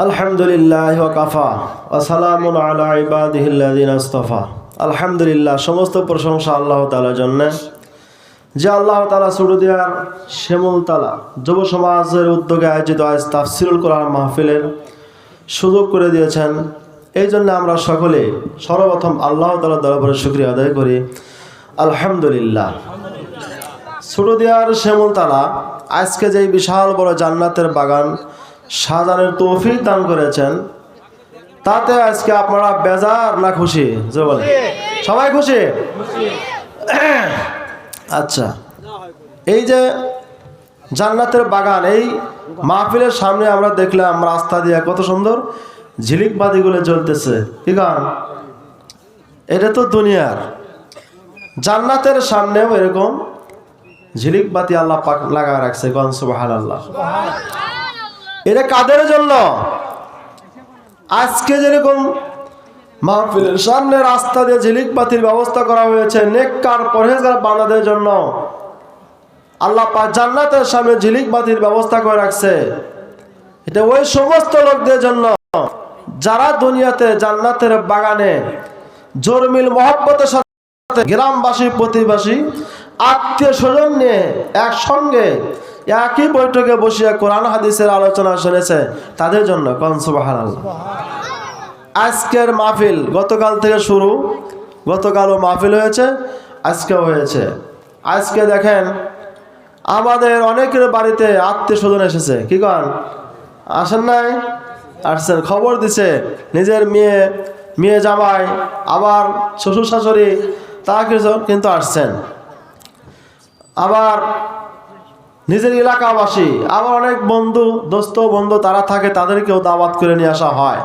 আলহামদুলিল্লাহ ওয়া কাফা ওয়া সালামুন আলা ইবাদিহিল্লাযিনা ইসতাফা। আলহামদুলিল্লাহ, সমস্ত প্রশংসা আল্লাহ তাআলার জন্য, যে আল্লাহ তাআলা সুরদিয়ার শ্যামলতলা যুব সমাজের উদ্যোগে আয়োজিত আজ তাফসিরুল কোরআন মাহফিলের সুযোগ করে দিয়েছেন। এই জন্য আমরা সকলে সর্বপ্রথম আল্লাহ তাআলার দরবারে শুকরিয়া আদায় করি। আলহামদুলিল্লাহ। সুরদিয়ার শ্যামলতলা আজকে যেই বিশাল বড় জান্নাতের বাগান সাজানোর তৌফিক দান করেছেন, তাতে আজকে আপনারা বেজার না খুশি? বলেন, সবাই খুশি? আচ্ছা, এই যে জান্নাতের বাগান, এই মাহফিলের সামনে আমরা দেখলাম রাস্তা দিয়ে কত সুন্দর ঝিলিক বাতিগুলো জ্বলতেছে। কি গান? এটা তো দুনিয়ার, জান্নাতের সামনেও এরকম ঝিলিক বাতি আল্লাহ পাক লাগা রাখছে। গন সুবহানাল্লাহ। এটা কাদের জন্য? আজকে যেরকম মাহফিলের সামনে রাস্তা দিয়ে ঝিলিক বাতির ব্যবস্থা করা হয়েছে নেককার পরহেজগার বান্দাদের জন্য, আল্লাহ পাক জান্নাতের সামনে ঝিলিক বাতির ব্যবস্থা করে রাখছে। এটা ওই সমস্ত লোকদের জন্য যারা দুনিয়াতে জান্নাতের বাগানে জোরমিল মহব্বতের সাথে গ্রামবাসী, প্রতিবাসী, আত্মীয় স্বজন নিয়ে একসঙ্গে একই বৈঠকে বসিয়া কোরআন হাদিসের আলোচনা শুনেছে, তাদের জন্য। কোন সুবহানাল্লাহ। আজকের মাহফিল গতকাল থেকে শুরু, গতকালও মাহফিল হয়েছে, আজকেও হয়েছে। আজকে দেখেন আমাদের অনেকের বাড়িতে আত্মীয় স্বজন এসেছে। কি কন? আসেন নাই? আসছেন, খবর দিছে নিজের মেয়ে জামাই, আবার শ্বশুর শাশুড়ি, তা কিছু কিন্তু আসছেন। আবার নিজের এলাকাবাসী, আবার অনেক বন্ধু, দোস্ত বন্ধু তারা থাকে, তাদেরকেও দাওয়াত করে নিয়ে আসা হয়।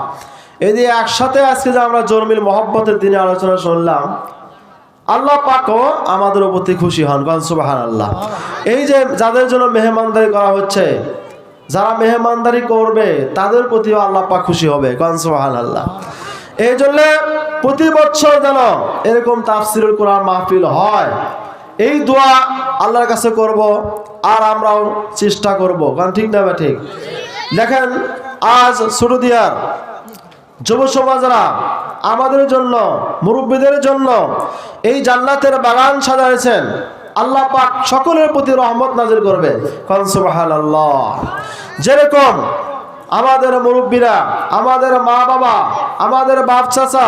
এই যে একসাথে আজকে যে আমরা জরমিল মহব্বতের দিনে আলোচনা শুনলাম, আল্লাহ পাকও আমাদের প্রতি খুশি হন। গন সুবহানাল্লাহ। এই যে যাদের জন্য মেহমানদারি করা হচ্ছে, যারা মেহমানদারি করবে তাদের প্রতিও আল্লাহ পাক খুশি হবে। গন সুবহানাল্লাহ। এই জন্য প্রতি বছর যেন এরকম তাফসিরুল কোরআন মাহফিল হয়, এই দোয়া আল্লাহর কাছে করব, আর আমরাও চেষ্টা করব। কারণ ঠিক না বা ঠিক? দেখেন আজ সুরদিয়ার যুব সমাজরা আমাদের জন্য, মুরব্বীদের জন্য এই জান্নাতের বাগান সাজাইছেন। আল্লাহ পাক সকলের প্রতি রহমত নাজিল করবে। কারণ সুবহানাল্লাহ। যেরকম আমাদের মুরব্বীরা, আমাদের মা বাবা, আমাদের বাপ চাচা,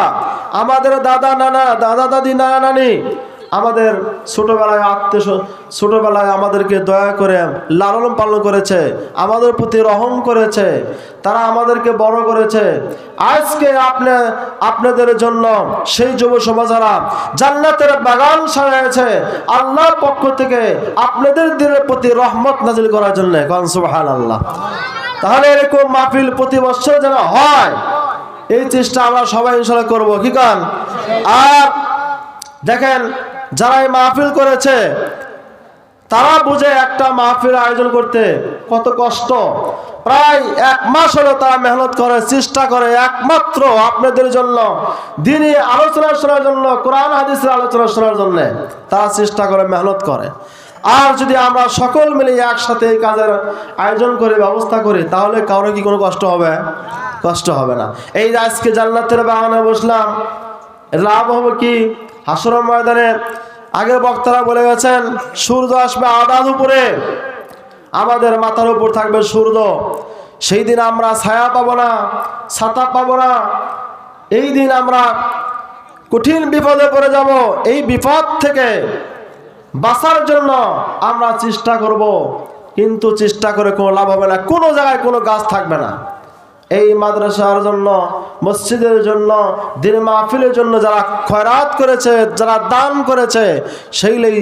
আমাদের দাদা নানা, দাদা দাদি, নানা নানি, আমাদের ছোটবেলায় ছোটবেলায় আমাদেরকে দয়া করে লালন পালন করেছে, আমাদের প্রতি রহম করেছে, তারা আমাদেরকে বড় করেছে। আজকে আপনাদের জন্য সেই যুব সমাজরা জান্নাতের বাগান সাজাইছে আল্লাহর পক্ষ থেকে আপনাদের দিনের প্রতি রহমত নাজিল করার জন্য। কারণ সুবহানাল্লাহ। তাহলে এরকম মাহফিল প্রতি বছর যেন হয়, এই চেষ্টা আমরা সবাই ইনশাআল্লাহ করব। কি কান? আর দেখেন যারা এই মাহফিল করেছে তারা বুঝে একটা মাহফিল আয়োজন করতে কত কষ্ট। প্রায় 1 মাস হলো তারা মেহনত করে, চেষ্টা করে একমাত্র আপনাদের জন্য, দ্বীনি আলোচনা শোনার জন্য, কোরআন হাদিসের আলোচনা শোনার জন্য তারা চেষ্টা করে, মেহনত করে। আর যদি আমরা সকল মিলে একসাথে এই কাজের আয়োজন করে ব্যবস্থা করি, তাহলে কারো কি কোনো কষ্ট হবে? কষ্ট হবে না। এই যে আজকে জান্নাতের বাগানে বসলাম, লাভ হবে কি? হাসরের ময়দানে আগের বক্তারা বলে গেছেন, সূর্য আসবে আদার উপরে, আমাদের মাথার উপর থাকবে সূর্য। সেই দিন আমরা ছায়া পাবো না, ছাতা পাবো না। এই দিন আমরা কঠিন বিপদে পড়ে যাব। এই বিপদ থেকে বাঁচার জন্য আমরা চেষ্টা করব, কিন্তু চেষ্টা করে কোনো লাভ হবে না। কোনো জায়গায় কোনো গাছ থাকবে না। এই মাদ্রাসার জন্য, মসজিদের জন্য, দিন মাহফিলের জন্য যারা খয়রাত করেছে, যারা দান করেছে, সেইগুলোই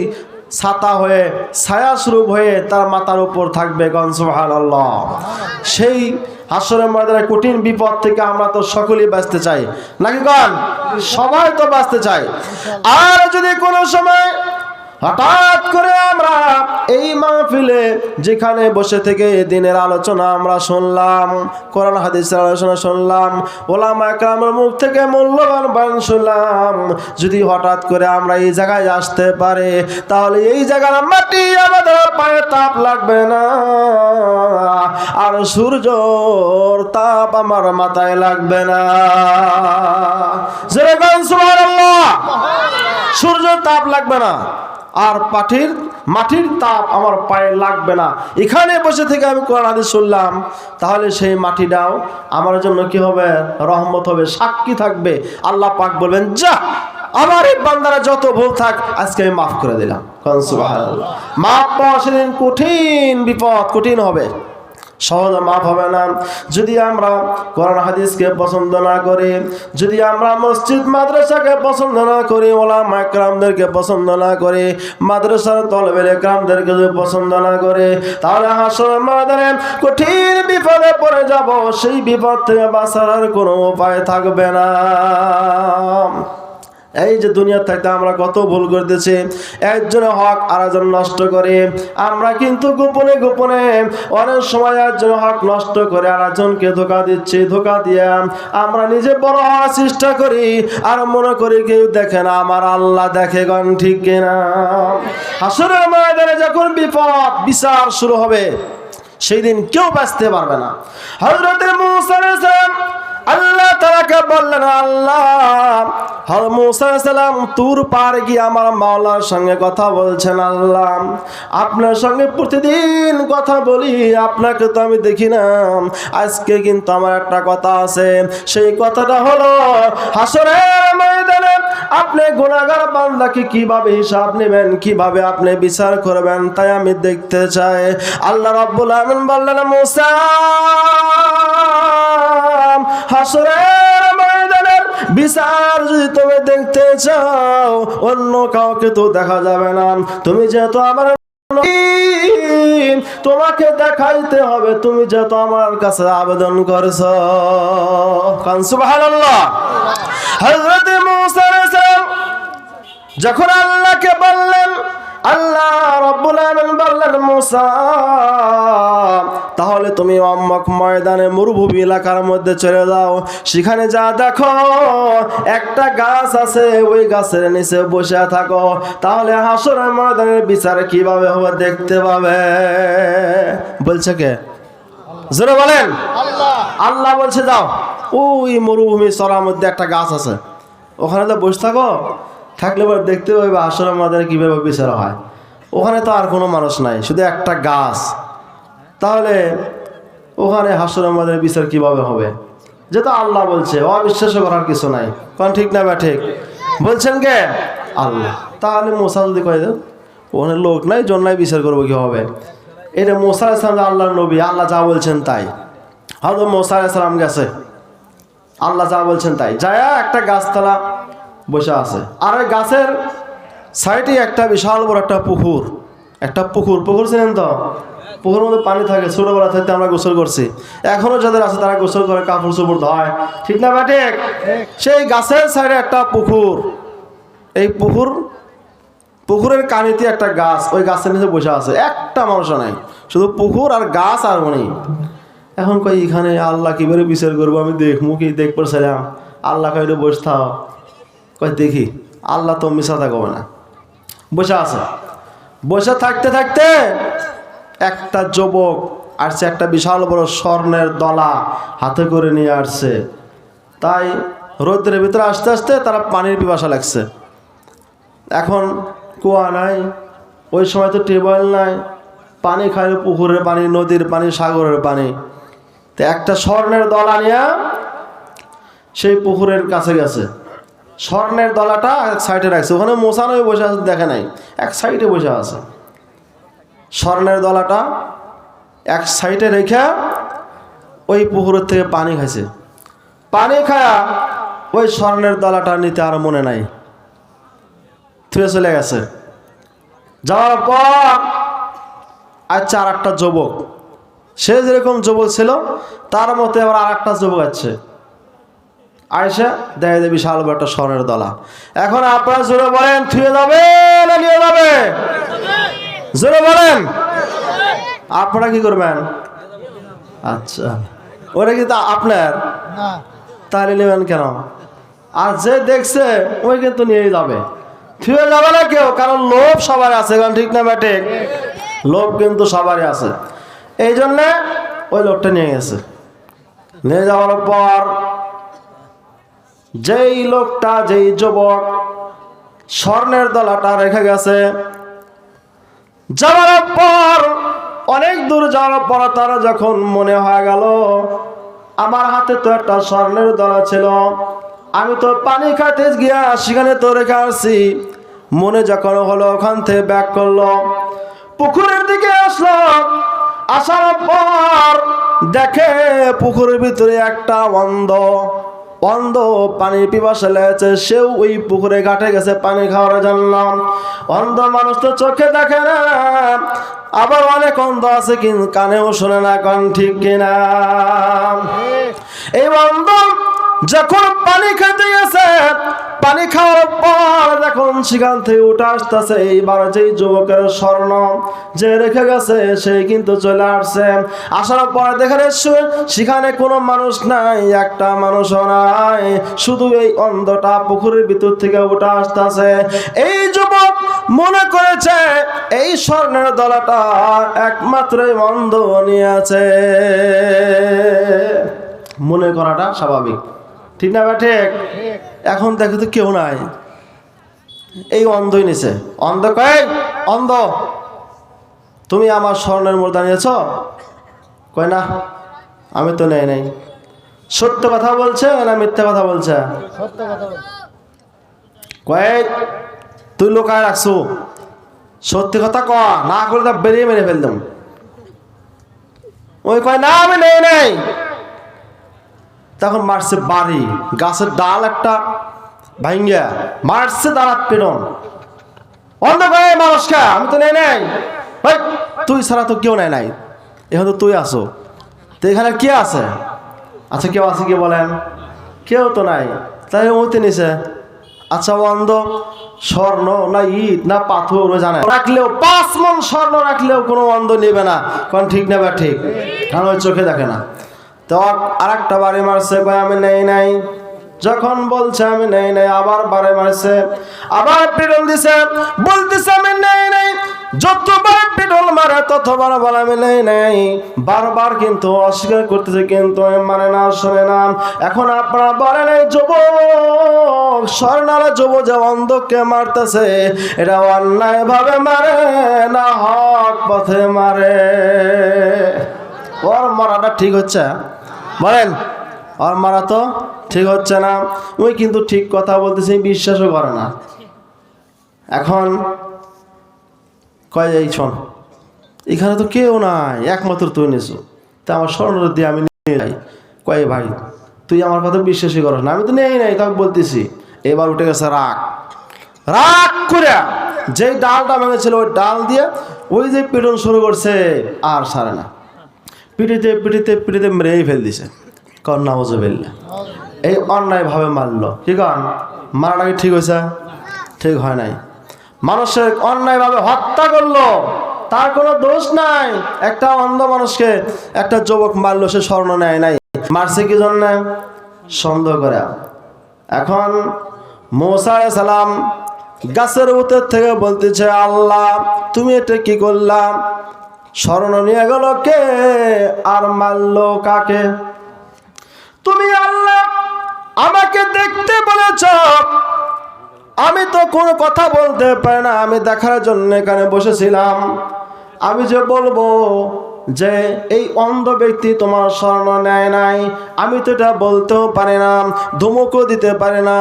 ছাতা হয়ে, ছায়া স্বরূপ হয়ে তার মাথার উপর থাকবে। গন সুবহানাল্লাহ। সেই হাসরের ময়দানে কঠিন বিপদ থেকে আমরা তো সকলেই বাঁচতে চাই, নাকি গন? সবাই তো বাঁচতে চাই। আর যদি কোনো সময় হঠাৎ করে আমরা এই মাহফিলে যেখানে বসে থেকে দিনের আলোচনা আমরা শুনলাম, কোরআন হাদিসের আলোচনা শুনলাম, ওলামা একরামের মুখ থেকে মূল্যবান বয়ান শুনলাম, যদি হঠাৎ করে আমরা এই জায়গায় আসতে পারে তাহলে এই জায়গার মাটি আমাদের পায়ে তাপ লাগবে না, আর সূর্যর তাপ আমার মাথায় লাগবে না। যেরকম সুবহানাল্লাহ, সূর্যের তাপ লাগবে না আর মাটির তাপ আমার পায়ে লাগবে না। এখানে বসে থেকে আমি কোরআন হাদিস শুনলাম, তাহলে সেই মাটিটাও আমার জন্য কি হবে? রহমত হবে, সাক্ষী থাকবে। আল্লাহ পাক বলবেন, যা আমার এই বান্দারা যত ভুল থাক আজকে আমি মাফ করে দিলাম। সুবহানাল্লাহ। মাফ পাওয়া সেদিন কঠিন বিপদ, কঠিন হবে, সহজে মাফ হবে না। যদি আমরা কোরআন হাদিসকে পছন্দ না করি, যদি আমরা মসজিদ মাদ্রাসাকে পছন্দ না করি, ওলামা একরামদেরকে পছন্দ না করি, মাদ্রাসার তলবে একরামদেরকে যদি পছন্দ না করে, তাহলে হাসরের ময়দানে কঠিন বিপদে পড়ে যাব। সেই বিপদ থেকে বাঁচার আর কোনো উপায় থাকবে না। এই যে দুনিয়া থাকতে আমরা কত ভুল করতেছি, একজনের হক আরেকজন নষ্ট করে। আমরা কিন্তু গোপনে গোপনে অনেক সময় একজনের হক নষ্ট করে আরেকজনকে ধোঁকা দিচ্ছি। ধোঁকা দিয়ে আমরা নিজে বড় হওয়ার চেষ্টা করি আর মনে করি কেউ দেখে না, আমার আল্লাহ দেখে। গণ ঠিক কিনা? হাসরের ময়দানে যখন বিপদ বিচার শুরু হবে, সেই দিন কেউ বাঁচতে পারবে না। হযরত মূসা আলাইহিস সালাম আল্লাহ তাআলাকে বললেন, আল্লাহ, মুসা আলাইহিস সালাম তুর পার গিয়ে আমার মাওলার সঙ্গে কথা বলছেন। আল্লাহ, আপনার সঙ্গে প্রতিদিন কথা বলি, আপনাকে তো আমি দেখি না। আজকে কিন্তু আমার একটা কথা আছে, সেই কথাটা হলো হাসরের ময়দানে আপনি গুনাহগার বান্দাকে কিভাবে হিসাব নেবেন, কিভাবে আপনি বিচার করবেন, তাই আমি দেখতে চাই। আল্লাহ রাব্বুল আলামিন বললেন, মুসা, হাসরের ময়দানের বিচার যদি তুমি দেখতে চাও, অন্য কাউকে তো দেখা যাবে না। তুমি যেহেতু আমার তোমাকে দেখাইতে হবে, তুমি যেহেতু আমার কাছে আবেদন করছো। সুবহানাল্লাহ। হযরত মূসা আলাইহিস সালাম যখন আল্লাহকে বললেন, আল্লাহ রাব্বুল আলামিন বললেন, মূসা, তাহলে তুমি অমুক ময়দানে মরুভূমি এলাকার মধ্যে চলে যাও, সেখানে যা দেখো একটা গাছ আছে, ওই গাছের নিচে বসে থাকো, তাহলে হাসরের ময়দানের বিচার কিভাবে হবে দেখতে পাবে। বলছে কে? জোরে বলেন। আল্লাহ বলছে, যাও ওই মরুভূমি চড়ার মধ্যে একটা গাছ আছে, ওখানে তো বসে থাকো, থাকলে পরে দেখতে পাবে হাসরের ময়দানে কিভাবে বিচার হয়। ওখানে তো আর কোনো মানুষ নাই, শুধু একটা গাছ, তাহলে ওখানে হাসরের ময়দানে বিচার কিভাবে হবে? যেটা আল্লাহ বলছে, অবিশ্বাস করার কিছু নাই। কোন ঠিক না বা ঠিক? বলছেন কে? আল্লাহ। তাহলে মূসা যদি কয়ে দেন ওখানে লোক নাই, জন নাই, বিচার করবো কি হবে? এটা মূসা আলাইহিস সালাম আল্লাহর নবী, আল্লাহ যা বলছেন তাই। হযরত মূসা আলাইহিস সালাম গেছে, আল্লাহ যা বলছেন তাই, যায় একটা গাছতলা বসে আছে, আর ওই গাছের সাইডে একটা বিশাল বড় একটা পুকুর। পুকুর ছিলেন তো? পুকুরের মধ্যে পানি থাকে, ছোটবেলা থাকতে আমরা গোসল করছি, এখনো যাদের আছে তারা গোসল করে, কাপড় চোপড় ধোয়, ঠিক না বা ঠিক? সেই গাছের সাইডে একটা পুকুর, এই পুকুরের কানিতে একটা গাছ, ওই গাছের নিচে বসে আছে, একটা মানুষ নাই, শুধু পুকুর আর গাছ আর উনি। এখন কই এখানে আল্লাহ কিভাবে বিচার করবো, আমি দেখবো কি দেখবো ছিলাম। আল্লাহ কইলে বসে থাও, কই দেখি। আল্লাহ তো মিশা থাকবে না, বসে আছে। বসে থাকতে থাকতে একটা যুবক আসছে, একটা বিশাল বড় স্বর্ণের দলা হাতে করে নিয়ে আসছে। তাই রৌদ্রের ভিতরে আস্তে আস্তে তারা পানির পিপাসা লাগছে। এখন কুয়া নাই, ওই সময় তো টিউবওয়েল নাই, পানি খাইলে পুকুরের পানি, নদীর পানি, সাগরের পানি। তো একটা স্বর্ণের দলা নিয়ে সেই পুকুরের কাছে গেছে, স্বর্ণের দলাটা এক সাইডে রাখছে। ওখানে মূসা নবী বসে আছে, দেখে নাই, এক সাইডে বসে আছে। স্বর্ণের দলাটা এক সাইডে রেখে ওই পুকুরের থেকে পানি খাইছে। পানি খায়া ওই স্বর্ণের দলাটা নিতে আর মনে নাই, থুয়ে চলে গেছে। যাওয়ার পর আচ্ছা আর একটা যুবক, সে যেরকম যুবক ছিল তার মতে আবার আর একটা যুবক আছে। আয়সা দেখা যায় বিশাল বড় একটা স্বর্ণের দলা। এখন আপনারা জোরে বলেন থুয়ে যাবে না নিয়ে যাবে? জোরে বলেন। আপনারা কি করবেন? আচ্ছা, ওটা কিন্তু আপনার, তাহলে নেবেন কেন? আর যে দেখছে ওই কিন্তু নিয়ে যাবে, ফিরে যাবে না কেউ, কারণ লোভ সবার আছে, কারণ ঠিক না ব্যাটে? লোভ কিন্তু সবারই আছে। এই জন্যে ওই লোকটা নিয়ে গেছে। নিয়ে যাওয়ার পর যেই লোকটা, যেই যুবক স্বর্ণের দলাটা রেখে গেছে, যাওয়ার পর অনেক দূর যাওয়ার পর তারা যখন মনে হয়ে গেল আমার হাতে তো একটা স্বর্ণের দলা ছিল, আমি তো পানি খাইতে গিয়া সেখানে তো রেখে আসছি, মনে যখন হলো ওখান থেকে ব্যাক করলো, পুকুরের দিকে আসলো। আসার পর দেখে পুকুরের ভিতরে একটা অন্ধ পানির পিপাসা লেগেছে, সেও ওই পুকুরে ঘাটে গেছে পানি খাওয়ার জন্য। অন্ধ মানুষ তো চোখে দেখে না, আবার অনেক অন্ধ আছে কিন্তু কানেও শোনে না, কান ঠিক কিনা? এই অন্ধ যখন পানি খেতে গেছে, পানি খাওয়ার পর যখন সেখান থেকে উঠে আসতেছে, এইবার যেই যুবকের স্বর্ণ যে রেখে গেছে সেই কিন্তু চলে আসছে। আসার পর দেখে সেখানে কোনো মানুষ নাই, একটা মানুষও নাই, শুধু এই অন্ধটা পুকুরের ভিতর থেকে উঠে আসতেছে। এই যুবক মনে করেছে এই স্বর্ণের দলাটা একমাত্র অন্ধ নিয়েছে, মনে করাটা স্বাভাবিক, ঠিক না ব্যাটে? এখন দেখো তো কেউ নাই, এই অন্ধই নিছে। অন্ধ কয়, অন্ধ তুমি আমার স্বর্ণের মুদ্রা নিয়েছ? কয় না, আমি তো নেই নাই। সত্য কথা বলছে না মিথ্যা কথা বলছে? কয় তুই লোকায় রাখছো, সত্যি কথা ক, না করে তা বেরিয়ে মেরে ফেলতাম। ওই কয় না আমি নেই নাই। তখন মারছে বাড়ি, গাছের ডাল একটা ভাঙ্গা মারছে, দাঁড়াত পেরন। অন্ধ কয় মানুষকে আমি তো নেই নাই, তুই ছাড়া তো কেউ নেয় নাই, এখন তো তুই আসো, তো এখানে কে আছে? আচ্ছা কেউ আছে কি বলেন? কেউ তো নাই, তাই ওতে নিছে। আচ্ছা অন্ধ স্বর্ণ না ইট না পাথর জানে, রাখলেও 5 মণ স্বর্ণ রাখলেও কোনো অন্ধ নেবে না, কারণ ঠিক না বা ঠিক? কারণ ওই চোখে দেখে না। তো আর একটা বাড়ি মারছে, কয় আমি নেই নাই। যখন বলছে আমি নেই নাই, আবার বারে মারছে, আবার পিটল দিছে, বলতেছে আমি নেই নাই। যতবার পিটল মারে ততবার বলে আমি নেই নাই, বারবার কিন্তু অস্বীকার করতেছে, কিন্তু মানে না, শোনে না। এখন আপনারা বলেন এই যুবক, স্বর্ণার যুবক যে অন্ধকে মারতেছে, এটা অন্যায় ভাবে মারে না হক পথে মারে? ওর মারাটা ঠিক হচ্ছে? বলেন, আর মারা তো ঠিক হচ্ছে না। ওই কিন্তু ঠিক কথা বলতেছে, বিশ্বাসও করে না। এখন কয় এই শোন, এখানে তো কেউ নাই, একমাত্র তুই নিছো, তা আমার স্বর্ণ দিয়ে আমি নিয়ে যাই। কয় ভাই তুই আমার কথা বিশ্বাসই করস না, আমি তো নেই নাই, তাকে বলতেছি। এবার উঠে গেছে রাগ করে, যেই ডালটা ভেঙেছিল ওই ডাল দিয়ে ওই যে পিটন শুরু করছে, আর সারে না, পিটিতে পিটিতে পিটিতে মেরেই ফেল দিছে। কন্যা হজে ফেললে এই অন্যায় ভাবে মারলো, কি কন? মারাটা কি ঠিক হয়েছে? ঠিক হয় নাই। মানুষের অন্যায় ভাবে হত্যা করলো, তার কোনো দোষ নাই। একটা অন্ধ মানুষকে একটা যুবক মারলো, সে স্বর্ণ নেয় নাই, মারছে কি জন্য? সন্দেহ করে। এখন মুসা আলাইহিস সালাম গাছের উতের থেকে বলতেছে, আল্লাহ তুমি এটা কি করলাম? স্বর্ণ নিয়ে গেল কে আর মারলো কাকে? তুমি আল্লাহ আমাকে দেখতে বলেছ, আমি তো কোনো কথা বলতে পারি না, আমি দেখার জন্য এখানে বসেছিলাম। আমি যে বলবো যে এই অন্ধ ব্যক্তি তোমার স্বর্ণ নেয় নাই, আমি তো এটা বলতেও পারি না, ধমকও দিতে পারি না।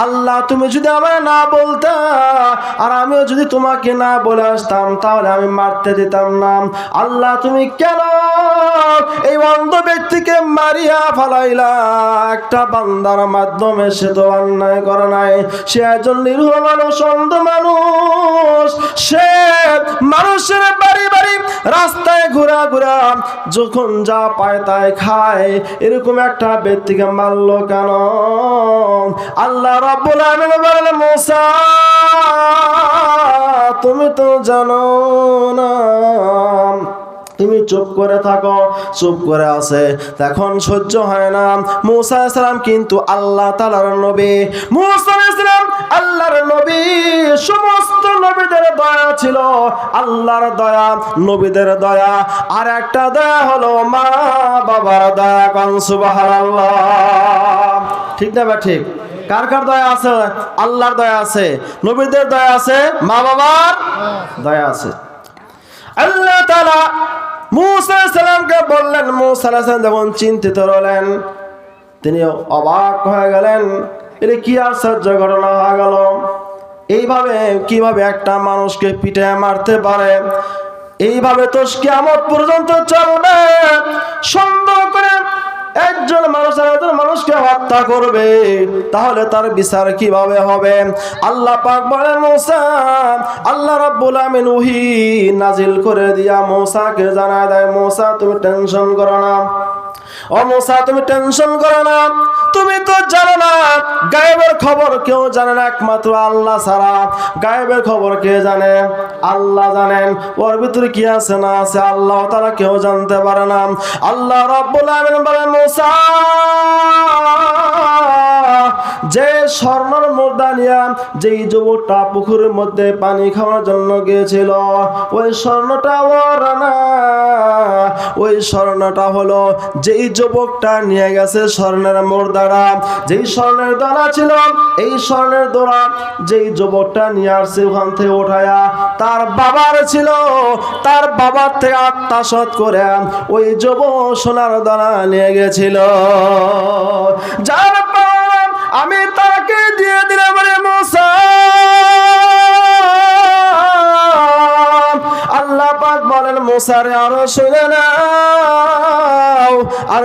আল্লাহ তুমি যদি আমায় না বলতে, আর আমিও যদি তোমাকে না বলে আসতাম, তাহলে আমি মারতে দিতাম না। আল্লাহ তুমি কেন এই অন্ধ ব্যক্তিকে মারিয়া ফালাইলা? একটা বান্দার মাধ্যমে, সে তো অন্যায় করে নাই, সে একজন নিরীহ মানুষ, অন্ধ মানুষ, সে মানুষের বাড়ি বাড়ি রাস্তায় ঘোরা ঘুরা যখন যা পায় তাই খায়, এরকম একটা ব্যক্তিকে মারলো কেন? আল্লাহ রাব্বুল আলামিন বলেন, মুসা তুমি তো জানো না, তুমি চুপ করে থাকো। চুপ করে আছে, এখন সহ্য হয় না। মুসা আলাইহিস সালাম কিন্তু আল্লাহ তাআলার নবী। মুসা আলাইহিস সালাম আল্লাহর নবী। সমস্ত নবীদের দয়া ছিল আল্লাহর দয়া, নবীদের দয়া। আর একটা দয়া হলো মা বাবার দয়া। কোন সুবহানাল্লাহ। ঠিক না বা ঠিক? কার কার দয়া আছে? আল্লাহর দয়া আছে, নবীদের দয়া আছে, মা বাবার দয়া আছে। আল্লাহ তাআলা মুসা আলাইহিস সালামকে বললেন, মুসা আলাইহিস সালাম যখন চিন্তিত হলেন, তিনি অবাক হয়ে গেলেন, এটা কি আশ্চর্য ঘটনা হয়ে গেল? এইভাবে কিভাবে একটা মানুষকে পিঠে মারতে পারে? এইভাবে তো কিয়ামত পর্যন্ত চলবে। সুন্দর করে একজন মানুষ আরেকজন মানুষকে হত্যা করবে, তাহলে তার বিচার কিভাবে হবে? আল্লাহ পাক বলেন, মুসা, আল্লাহ রাব্বুল আমিন ওহী নাজিল করে দিয়া মুসাকে জানায় দেয়, মুসা তুমি টেনশন করো না। ও মুসা তুমি টেনশন করো না, তুমি তো জানো না গায়েবের খবর কেউ জানে না একমাত্র আল্লাহ ছাড়া। গায়েবের খবর কে জানে? আল্লাহ জানেন। ওর ভিতরে কি আছে না আছে আল্লাহ তাআলা কেউ জানতে পারে না। আল্লাহ রাব্বুল আমিন বলেন, মুসা যে স্বর্ণের মুদ্রা নিয়ে যেই যুবকটা পুকুরের মধ্যে পানি খাওয়ার জন্য গিয়েছিল, ওই স্বর্ণটা ওর না, ওই স্বর্ণটা হলো যেই যুবকটা নিয়ে গেছে স্বর্ণের মুদ্রাটা, যেই স্বর্ণের দানা ছিল, এই স্বর্ণের দানা যেই যুবকটা নিয়ে আসছে ওখান থেকে উঠায়া তার বাবার ছিল, তার বাবার থেকে আত্মসাৎ করে ওই যুবক সোনার দানা নিয়ে গেছিল। যার আমি তাকে দিয়ে দিলাম রে মুসা। আল্লাহ পাক বলেন, মুসা রে আরো শুনে নাও। আর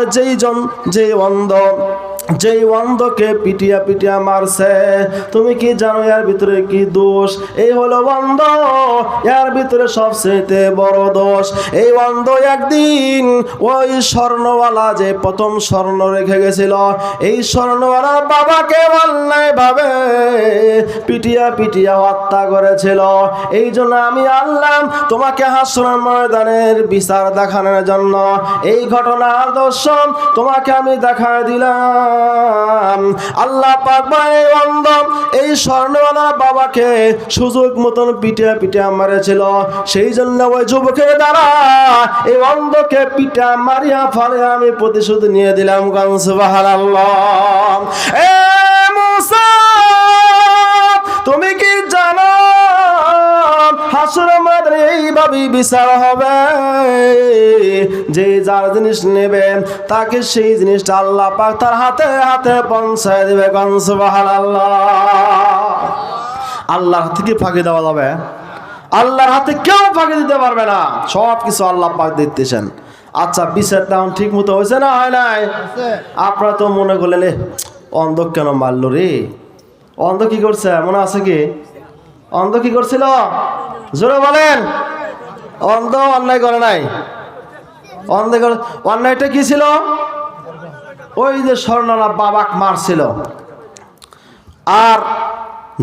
যেই অন্ধকে পিটিয়া পিটিয়া মারছে, তুমি কি জানো এর ভিতরে কি দোষ? এই হলো অন্ধ, এর ভিতরে সবচেয়ে বড় দোষ। এই অন্ধ একদিন ওই স্বর্ণওয়ালা যে প্রথম স্বর্ণ রেখে গেছিল, এই স্বর্ণওয়ালা বাবাকে অন্যায় ভাবে পিটিয়া পিটিয়া হত্যা করেছিল। এই জন্য আমি আল্লাহ তোমাকে হাসরের ময়দানের বিচার দেখানোর জন্য এই ঘটনার দর্শন তোমাকে আমি দেখায় দিলাম। আল্লাহ পাক এই অন্ধ এই স্বর্ণওয়ালা বাবাকে সুযোগ মতন পিটিয়া পিটিয়া মারেছিল, সেই জন্য ওই যুবকের দ্বারা এই অন্ধকে পিটা মারিয়া ফলে আমি প্রতিশোধ নিয়ে দিলাম। সুবহানাল্লাহ। এ মুসা তুমি কি জানো হাসরের ময়দানে এইভাবে বিচার হবে? যে যার জিনিস নেবে তাকে সেই জিনিসটা আল্লাহ পাক তার হাতে হাতে পৌঁছায় দিবে। সুবহানাল্লাহ। আল্লাহর হাতে কি ফাঁকি দেওয়া যাবে? আল্লাহর হাতে কেউ ফাঁকি দিতে পারবে না, সব কিছু আল্লাহ পাক দিতেছেন। আচ্ছা, বিচারটা ঠিক মতো হয়েছে না হয় নাই? আপনারা তো মনে করলেন অন্ধ কেন মারলো রে? অন্ধ কি করছে মনে আছে কি? অন্ধ কি করছিল জোরে বলেন? অন্ধ অন্যায় করে নাই। অন্যায়টা কি ছিল? ওই যে স্বর্ণলা বাবাক মারছিল, আর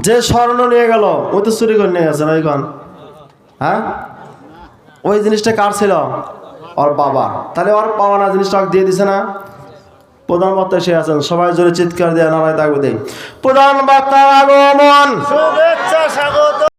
যে স্বর্ণ নিয়ে গেল ওই তো চুরি করে নিয়ে গেছে না ওইখান। হ্যাঁ, ওই জিনিসটা কার ছিল? ওর বাবা। তাহলে ওর পাওয়া না জিনিসটা দিয়ে দিছে না? প্রধান বক্তা সে আছেন, সবাই জোরে চিৎকার দিয়ে নারায় থাকবে দেই। প্রধান বক্তার আগমন, শুভেচ্ছা স্বাগত।